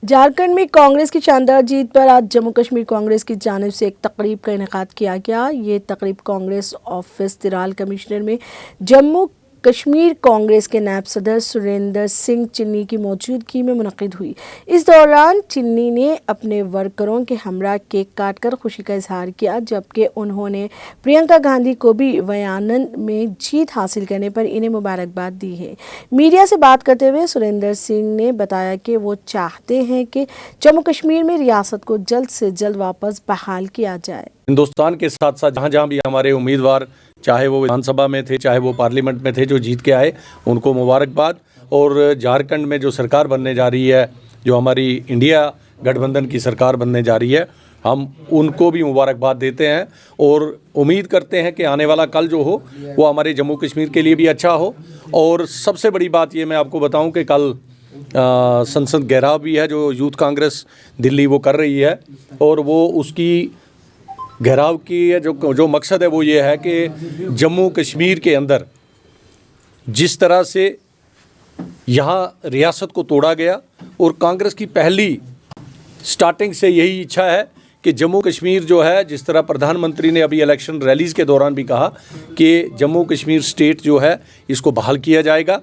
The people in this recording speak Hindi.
झारखंड में कांग्रेस की शानदार जीत पर आज जम्मू कश्मीर कांग्रेस की जानिब से एक तकरीब का इनेकाद किया गया। ये तकरीब कांग्रेस ऑफिस तिराल कमिश्नर में जम्मू कश्मीर कांग्रेस के नायब सदर सुरेंद्र सिंह चिन्नी की मौजूदगी में मुनक्किद हुई। इस दौरान चिन्नी ने अपने वर्करों के हमरा केक काटकर खुशी का इजहार किया, जबकि उन्होंने प्रियंका गांधी को भी वयानंद में जीत हासिल करने पर इन्हें मुबारकबाद दी है। मीडिया से बात करते हुए सुरेंद्र सिंह ने बताया कि वो चाहते हैं कि जम्मू कश्मीर में रियासत को जल्द से जल्द वापस बहाल किया जाए। हिंदुस्तान के साथ साथ जहाँ जहाँ भी हमारे उम्मीदवार, चाहे वो विधानसभा में थे, चाहे वो पार्लियामेंट में थे, जो जीत के आए, उनको मुबारकबाद। और झारखंड में जो सरकार बनने जा रही है, जो हमारी इंडिया गठबंधन की सरकार बनने जा रही है, हम उनको भी मुबारकबाद देते हैं और उम्मीद करते हैं कि आने वाला कल जो हो वो हमारे जम्मू कश्मीर के लिए भी अच्छा हो। और सबसे बड़ी बात ये मैं आपको बताऊं कि कल संसद घेराव भी है जो यूथ कांग्रेस दिल्ली वो कर रही है, और वो उसकी घेराव की जो मकसद है वो ये है कि जम्मू कश्मीर के अंदर जिस तरह से यहाँ रियासत को तोड़ा गया, और कांग्रेस की पहली स्टार्टिंग से यही इच्छा है कि जम्मू कश्मीर जो है, जिस तरह प्रधानमंत्री ने अभी इलेक्शन रैलीज़ के दौरान भी कहा कि जम्मू कश्मीर स्टेट जो है इसको बहाल किया जाएगा।